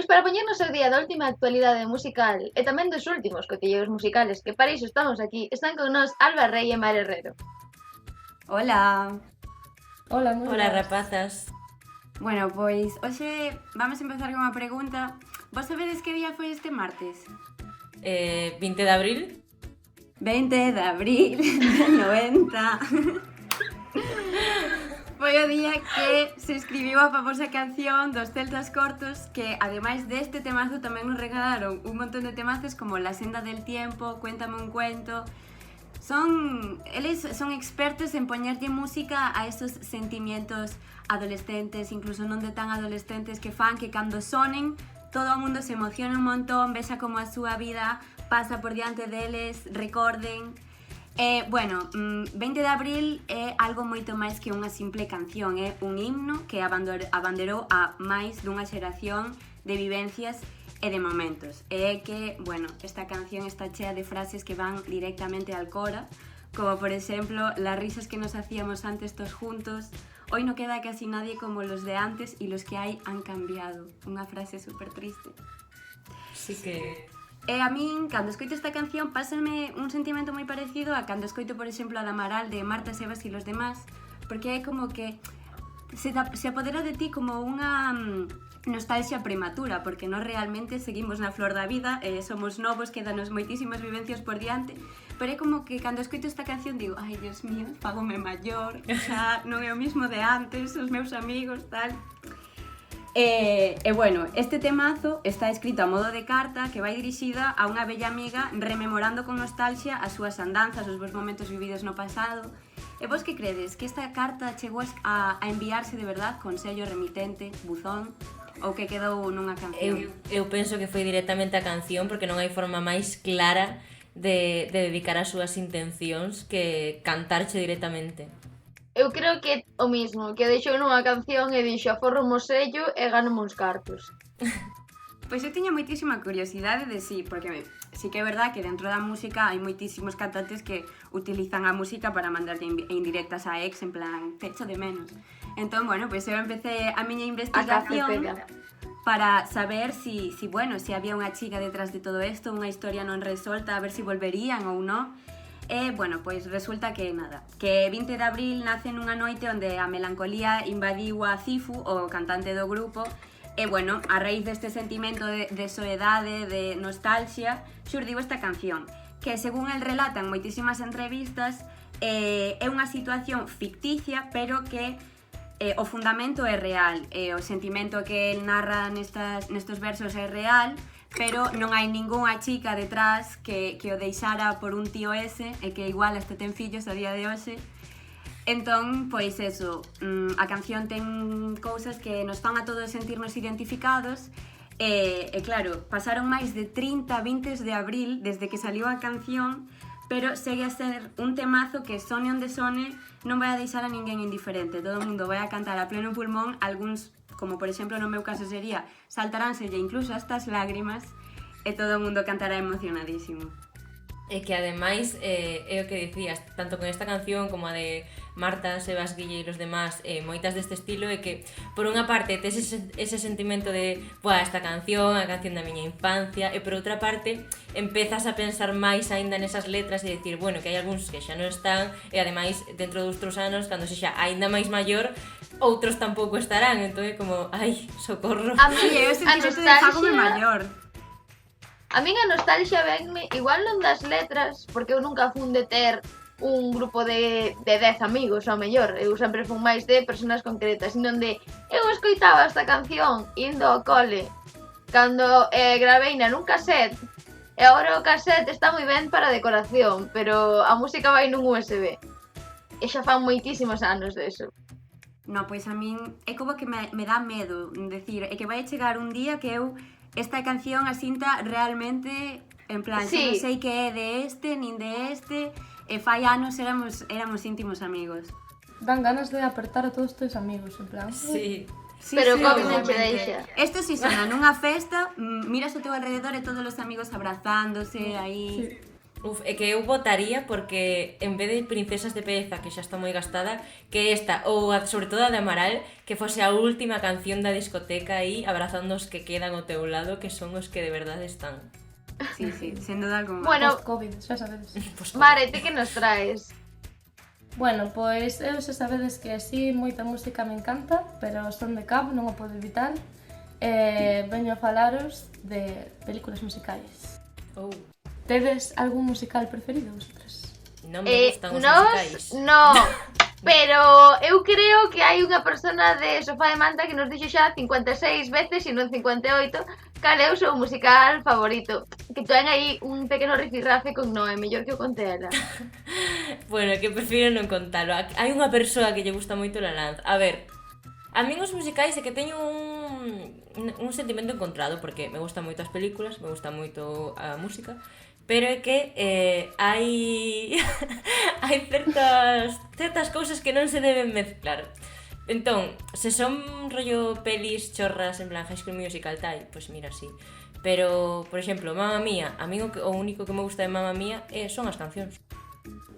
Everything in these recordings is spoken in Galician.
para poñernos ao día da última actualidade musical e tamén dos últimos cotilleos musicales, que para iso estamos aquí, están con nós Alba Rei e Mar Herrero. Hola. Hola, moi Hola, boas. rapazas. Bueno, pois hoxe vamos a empezar con unha pregunta. Vos sabedes que día foi este martes? 20 de abril. 20 de abril del 90. Foi o día que se escribiu a famosa canción dos Celtas Cortos, que ademais deste temazo tamén nos regalaron un montón de temazos como La senda del tiempo, Cuéntame un cuento. Eles son expertos en poñerlle música a esos sentimientos adolescentes, incluso non de tan adolescentes, que fan que cando sonen todo o mundo se emociona un montón, vexa como a súa vida pasa por diante deles, recorden. Bueno, 20 de abril é algo moito máis que unha simple canción, é un himno que abanderou a máis dunha xeración de vivencias e de momentos. É que, bueno, esta canción está chea de frases que van directamente al cora, como por exemplo, las risas que nos hacíamos antes todos juntos, hoy no queda casi nadie como los de antes y los que hay han cambiado. Unha frase super triste. Sí que... E a min, cando escoito esta canción, pásame un sentimento moi parecido a cando escoito, por exemplo, a da Amaral de Marta, Sebas e los demás, porque é como que se apodera de ti como unha nostalgia prematura, porque nós realmente seguimos na flor da vida, somos novos, quedanos moitísimas vivencias por diante, pero é como que cando escoito esta canción digo, ai, Dios mío, fágome maior, xa non é o mismo de antes, os meus amigos, tal... bueno, este temazo está escrito a modo de carta que vai dirixida a unha bella amiga rememorando con nostalgia as súas andanzas, os bons momentos vividos no pasado. E vos que credes? Que esta carta chegou a enviarse de verdad con sello remitente, buzón, ou que quedou nunha canción? Eu penso que foi directamente a canción porque non hai forma máis clara de dedicar as súas intencións que cantarche directamente. Eu creo que o mismo, que deixou nunha canción e dixo aforro mo sello e gano uns cartos. Pois eu tiña moitísima curiosidade de sí, porque sí que é verdad que dentro da música hai moitísimos cantantes que utilizan a música para mandarlle indirectas a ex, en plan, te echo de menos. Entón, bueno, pois eu empecé a miña investigación para saber si había unha chica detrás de todo isto, unha historia non resolta, a ver si volverían ou non. E, bueno, pois resulta que nada, que 20 de abril nace nunha noite onde a melancolía invadiu a Cifu, o cantante do grupo, e, bueno, a raíz deste sentimento de soedade, de nostalgia, xurdiu esta canción, que, según el relata en moitísimas entrevistas, é unha situación ficticia, pero que o fundamento é real, o sentimento que el narra nestos versos é real, pero non hai ningunha chica detrás que o deixara por un tío ese e que igual hasta ten fillos a día de hoxe. Entón, pois eso, a canción ten cousas que nos fan a todos sentirnos identificados e claro, pasaron máis de 30 20 de abril desde que saliu a canción, pero segue a ser un temazo que sone onde sone non vai a deixar a ninguén indiferente, todo o mundo vai a cantar a pleno pulmón, algúns, como por exemplo no meu caso sería, saltaránselle incluso hasta as lágrimas e todo o mundo cantará emocionadísimo. E que ademais, é o que dicías, tanto con esta canción como a de Marta, Sebas, Guille e los demás, moitas deste estilo, é que por unha parte tes ese sentimento de esta canción, a canción da miña infancia, e por outra parte empezas a pensar máis aínda nesas letras e dicir, bueno, que hai algúns que xa non están e ademais dentro doutros anos, cando sexa aínda máis maior, outros tampouco estarán, entón é como, ai, socorro. A mí é o sentimento de fágome maior. A min a nostalgia venme igual non das letras, porque eu nunca fun de ter un grupo de 10 amigos, ao mellor. Eu sempre fun máis de personas concretas, sino de eu escoitaba esta canción indo ao cole cando graveina nun cassette, e agora o cassette está moi ben para decoración, pero a música vai nun USB. E xa fan moitísimos anos deso. No, pois a min é como que me dá medo, decir, é que vai chegar un día que eu esta canción asinta realmente en plan, sí. Non sei que é de este, nin de este, e fai anos éramos íntimos amigos. Dan ganas de apertar a todos tes amigos, en plan. Sí. Pero como non che deixa. Isto si sona nunha festa, miras ao teu alrededor e todos os amigos abrazándose aí. Sí. Uf, é que eu votaría porque en vez de Princesas de Pereza, que xa está moi gastada, que esta, ou sobre todo a de Amaral, que fose a última canción da discoteca aí, abrazando os que quedan ao teu lado, que son os que de verdade están. Sí, sen duda alguna. Bueno, Post-Covid, xa sabedes. Pues, Mare, ti que nos traes? Bueno, pois eu xa sabedes que así moita música me encanta, pero son de cabo, non o podo evitar. Veño a falaros de películas musicais. Oh, Tedes algún musical preferido vosotras? non me gustan os Nos, musicais. no. Pero eu creo que hai unha persona de Sofá de Manta que nos dixo xa 56 veces e non 58 cal é o seu musical favorito. Que ten aí un pequeno rifirrafe con Noé, mellor que o conte ela. Bueno, que prefiro non contalo. Hai unha persoa que lle gusta moito La Land. A ver, a min os musicais é que teño un sentimento encontrado, porque me gustan moito as películas, me gusta moito a música, pero é que hai hai certas cousas que non se deben mezclar. Entón, se son rollo pelis chorras en plan High School Musical tal, pues mira, sí. Pero, por exemplo, Mamma Mía, a mí o único que me gusta de Mamma Mía son as cancións.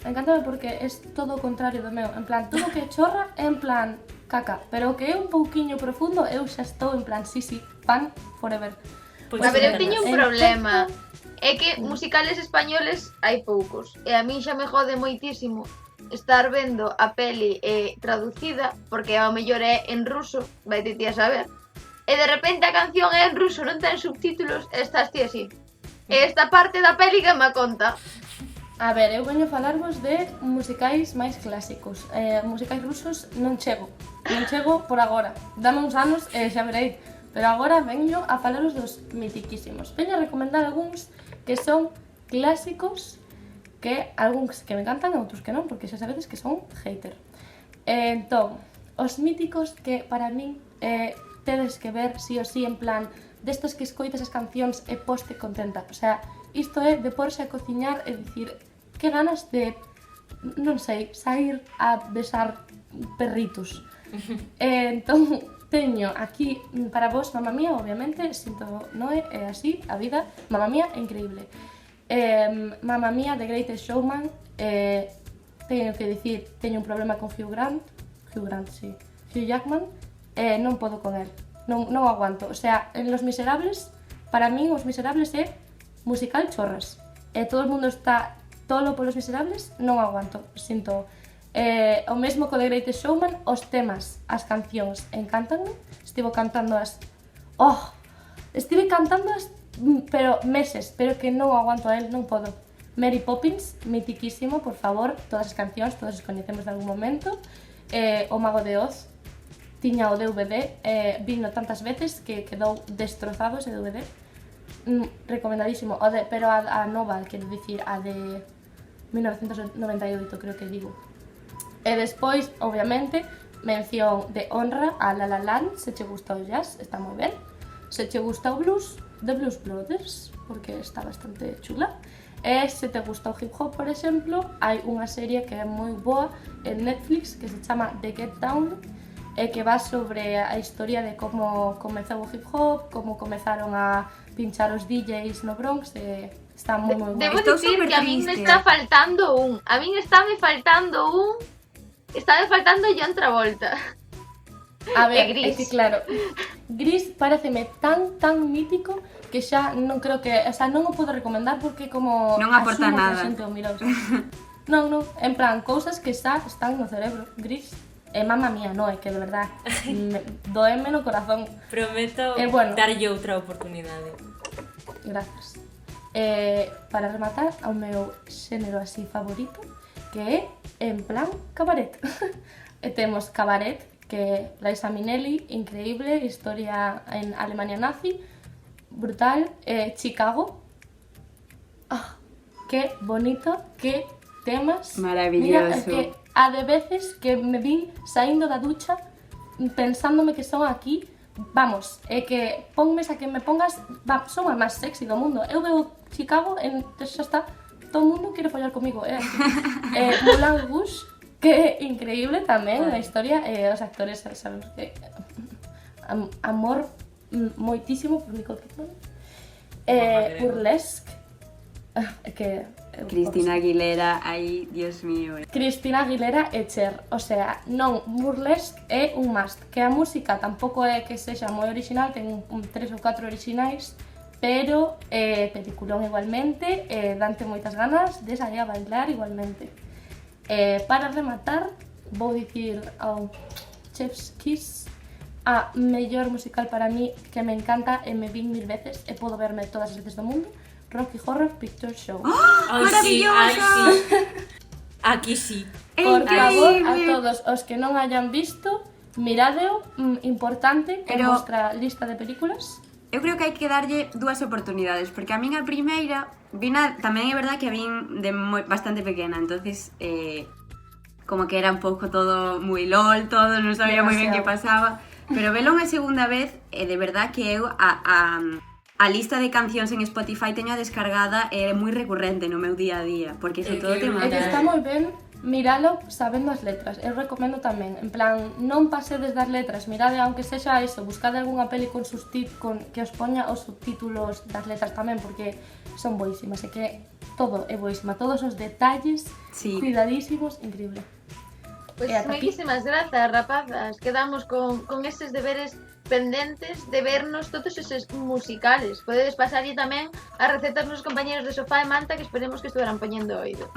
Encántame porque é todo o contrario do meu. En plan, todo o que chorra é en plan caca, pero o que é un pouquiño profundo eu xa estou en plan, sí, fan forever. Pois A ver, eu contanos. teño un problema. É que musicales españoles hai poucos. E a min xa me jode moitísimo estar vendo a peli traducida, porque ao mellor é en ruso, vai ti a saber. E de repente a canción é en ruso, non ten subtítulos, e estás ti así. E esta parte da peli que me conta. A ver, eu veño a falarvos de musicais máis clásicos. Musicais rusos non chego por agora. Dame uns anos e xa verei. Pero agora veño a falaros dos mitiquísimos. Veño a recomendar algúns que son clásicos, que algúns que me encantan e outros que non, porque xa sabedes que son hater. Entón, os míticos que para min tedes que ver sí o sí, en plan destos que escoitas as cancións e poste contenta. O sea, isto é de porse a cociñar e dicir que ganas de, non sei, sair a besar perritos. Entón, teño aquí para vos Mamma Mía, obviamente, sinto Noé, é así, a vida. Mamma Mía é increíble. Mamma Mía, The Greatest Showman, teño que dicir, teño un problema con Hugh Jackman, non podo con él, non aguanto. O sea, en Los Miserables, para min Os Miserables é musical chorras. Todo o mundo está tolo polos Miserables, non aguanto, sinto. O mesmo co The Greatest Showman, os temas, as cancións encantanme. Estive cantándoas, pero meses, pero que non aguanto a él, non podo. Mary Poppins, mitiquísimo, por favor, todas as cancións, todas as coñecemos de algún momento. O Mago de Oz, tiña o DVD, vino tantas veces que quedou destrozado ese DVD. Recomendadísimo, pero a nova, quero dicir, a de 1998, creo que digo. E despois, obviamente, mención de honra a La La Land, se che gusta o jazz, está moi ben. Se che gusta o blues, The Blues Brothers, porque está bastante chula. E se te gusta o hip hop, por exemplo, hai unha serie que é moi boa en Netflix que se chama The Get Down, e que va sobre a historia de como comezou o hip hop, como comezaron a pinchar os DJs no Bronx, e está moi moi Debo Estou dicir que a min me supertriste. está faltando un. A min estáme faltando John Travolta. A ver, Gris. é que claro, Gris pareceme tan mítico que xa non creo que, o sea, non o podo recomendar porque como Non aporta asumo que a nada. xente o mira, o sea, non, en plan, cousas que xa están no cerebro. Gris, Mamma Mía, no, é que de verdad doeme no corazón. Prometo Bueno. darlle outra oportunidade. Gracias. Para rematar, ao meu xénero así favorito, que é en plan cabaret. E temos Cabaret, que Liza Minnelli, increíble, historia en Alemania nazi, brutal. Chicago, que bonito, que temas. Maravilloso. Mira, que a de veces que me vin saindo da ducha pensándome que son aquí. Vamos, é que ponmes a que me pongas, son a máis sexy do mundo. Eu veo Chicago e xa está, todo o mundo quere follar comigo. Moulin Rouge, que é increíble tamén, a historia, os actores, sabemos que amor moitísimo por Nicole Kidman. Burlesque, que Cristina Aguilera, aí, Dios mío. Cristina Aguilera e Cher, o sea, non, Burlesque é un must, que a música tampouco é que sexa moi original, ten 3 ou 4 originais, pero peliculón igualmente, dante moitas ganas de salir a bailar igualmente. Para rematar, vou dicir ao Chef's Kiss, a mellor musical para mí que me encanta e me vin 1000 veces e podo verme todas as veces do mundo, Rocky Horror Picture Show. Ai, sí, ai, sí. Aquí sí. Por favor, a Increíble. todos os que non hayan visto, miradeo, importante en Pero- vuestra lista de películas. Eu creo que hai que darlle dúas oportunidades, porque a min a primeira vina, tamén é verdad que a vin de bastante pequena, entonces como que era un pouco todo moi lol, todo, non sabía moi ben que pasaba, pero velo unha segunda vez, de verdad que eu a lista de cancións en Spotify teño descargada é moi recurrente no meu día a día, porque son todo que tema. E que está moi ben miralo sabendo as letras. Eu recomendo tamén, en plan, non pasedes das letras, mirade aunque sexa eso, buscade algunha peli con que os poña os subtítulos das letras tamén, porque son boísimas, e que todo é boísima, todos os detalles Sí. cuidadísimos, increíble. Pois E ata aquí. moitísimas grazas, rapazas. Quedamos con eses deberes pendentes de vernos todos eses musicales. Podedes pasarlle tamén as recetas nos compañeros de Sofá e Manta que esperemos que estuveran poñendo oído.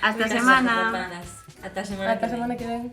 Hasta Moitas semana. grazas, rapadas. Ata a semana Ata que semana ven. que ven.